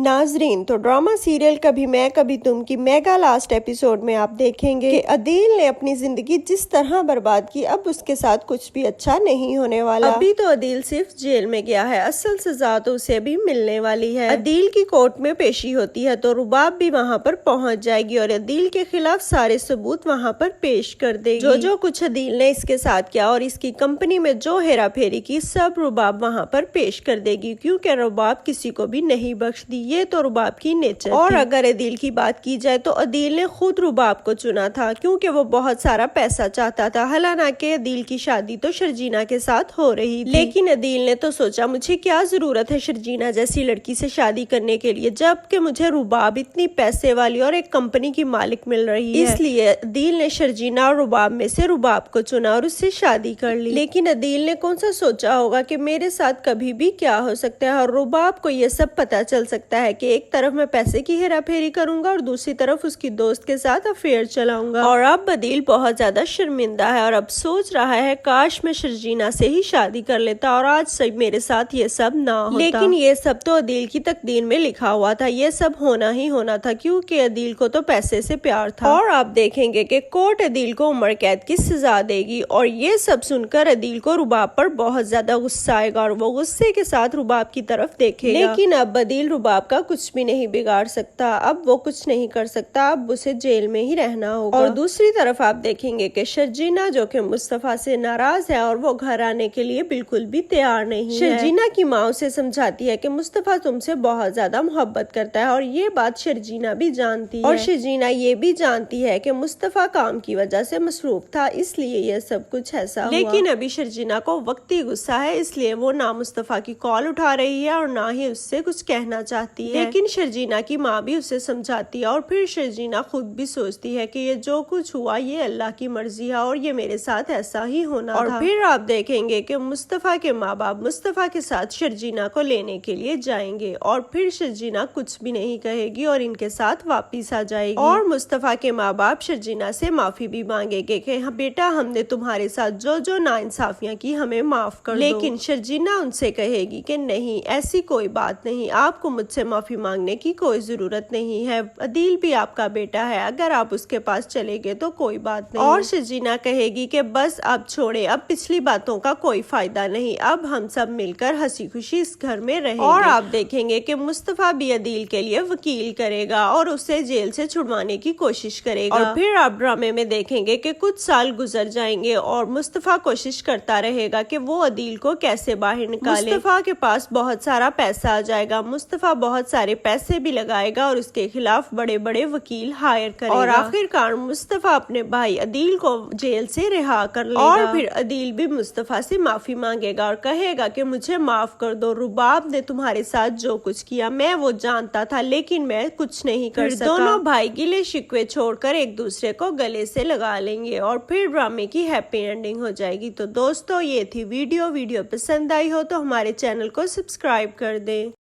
नाजरीन, तो drama serial कभी मैं कभी तुम की मेगा लास्ट एपिसोड में आप देखेंगे कि अदील ने अपनी जिंदगी जिस तरह बर्बाद की, अब उसके साथ कुछ भी अच्छा नहीं होने वाला। अभी तो अदील सिर्फ जेल में गया है, असल सजा तो उसे अभी मिलने वाली है। अदील की कोर्ट में पेशी होती है तो रुबाब भी वहाँ पर पहुँच जाएगी और अदील के खिलाफ सारे सबूत वहाँ पर पेश कर देगी। जो कुछ अदील ने इसके साथ किया और इसकी कंपनी में जो हेरा फेरी की, सब रुबाब वहाँ पर पेश कर देगी, क्योंकि रुबाब किसी को भी नहीं बख्श दी। ये तो रुबाब की नेचर और अगर अदील की बात की जाए तो अदील ने खुद रुबाब को चुना था, क्योंकि वो बहुत सारा पैसा चाहता था। हालांकि अदील की शादी तो शर्जीना के साथ हो रही थी, लेकिन अदील ने तो सोचा मुझे क्या जरूरत है शर्जीना जैसी लड़की से शादी करने के लिए, जबकि मुझे रुबाब इतनी पैसे वाली और एक कंपनी की मालिक मिल रही है। इसलिए अदील ने शर्जीना और रुबाब में से रुबाब को चुना और उससे शादी कर ली। लेकिन अदील ने कौन सा सोचा होगा कि मेरे साथ कभी भी क्या हो सकता है, और रुबाब को ये सब पता चल सकता है कि एक तरफ मैं पैसे की हेरा फेरी करूंगा और दूसरी तरफ उसकी दोस्त के साथ अफेयर चलाऊंगा। और अब अदील बहुत ज्यादा शर्मिंदा है और अब सोच रहा है काश मैं शर्जीना से ही शादी कर लेता और आज से मेरे साथ ये सब ना होता। लेकिन ये सब तो अदील की तकदीर में लिखा हुआ था, ये सब होना ही होना था, क्योंकि अदील को तो पैसे से प्यार था। और आप देखेंगे कि कोर्ट अदील को उम्र कैद की सजा देगी और ये सब सुनकर अदील को रुबाब पर बहुत ज्यादा गुस्सा आएगा और वो गुस्से के साथ रुबाब की तरफ देखेगा। लेकिन अब अदील रुबाब का कुछ भी नहीं बिगाड़ सकता, अब वो कुछ नहीं कर सकता, अब उसे जेल में ही रहना होगा। और दूसरी तरफ आप देखेंगे कि शर्जीना जो कि मुस्तफा से नाराज है और वो घर आने के लिए बिल्कुल भी तैयार नहीं है। शर्जीना की माँ उसे समझाती है कि मुस्तफा तुमसे बहुत ज्यादा मोहब्बत करता है और ये बात शर्जीना भी जानती है। और शर्जीना ये भी जानती है कि मुस्तफा काम की वजह से मसरूफ था, इसलिए ये सब कुछ ऐसा हुआ। लेकिन अभी शर्जीना को वक्ती गुस्सा है, इसलिए वो ना मुस्तफा की कॉल उठा रही है और ना ही उससे कुछ कहना चाहती है। लेकिन शर्जीना की माँ भी उसे समझाती है और फिर शर्जीना खुद भी सोचती है कि ये जो कुछ हुआ ये अल्लाह की मर्जी है और ये मेरे साथ ऐसा ही होना था। और फिर आप देखेंगे कि मुस्तफा के माँ बाप मुस्तफा के साथ शर्जीना को लेने के लिए जाएंगे और फिर शर्जीना कुछ भी नहीं कहेगी और इनके साथ वापिस आ जाएगी। और मुस्तफा के माँ बाप शर्जीना से माफी भी मांगेंगे कि हाँ बेटा, हमने तुम्हारे साथ जो जो नाइंसाफियां की हमें माफ कर दो। लेकिन शर्जीना उनसे कहेगी कि नहीं, ऐसी कोई बात नहीं, आपको मुझसे माफी मांगने की कोई जरूरत नहीं है, अदील भी आपका बेटा है, अगर आप उसके पास चले गए तो कोई बात नहीं। और शर्जीना कहेगी कि बस अब छोड़े, अब पिछली बातों का कोई फायदा नहीं, अब हम सब मिलकर हंसी खुशी इस घर में रहेंगे। और आप देखेंगे कि मुस्तफा भी अदील के लिए वकील करेगा और उसे जेल से छुड़वाने की कोशिश करेगा। और फिर आप ड्रामे में देखेंगे कि कुछ साल गुजर जाएंगे और मुस्तफा कोशिश करता रहेगा कि वो अदील को कैसे बाहर निकाले। मुस्तफा के पास बहुत सारा पैसा आ जाएगा, मुस्तफा बहुत सारे पैसे भी लगाएगा और उसके खिलाफ बड़े बड़े वकील हायर करेगा और आखिरकार मुस्तफा अपने भाई अदील को जेल से रिहा कर लेगा। और फिर अदील भी मुस्तफा से माफी मांगेगा और कहेगा कि मुझे माफ कर दो, रुबाब ने तुम्हारे साथ जो कुछ किया मैं वो जानता था, लेकिन मैं कुछ नहीं कर सका। दोनों भाई गिले शिकवे छोड़कर एक दूसरे को गले से लगा लेंगे और फिर ड्रामे की हैप्पी एंडिंग हो जाएगी। तो दोस्तों, ये थी वीडियो पसंद आई हो तो हमारे चैनल को सब्सक्राइब कर दें।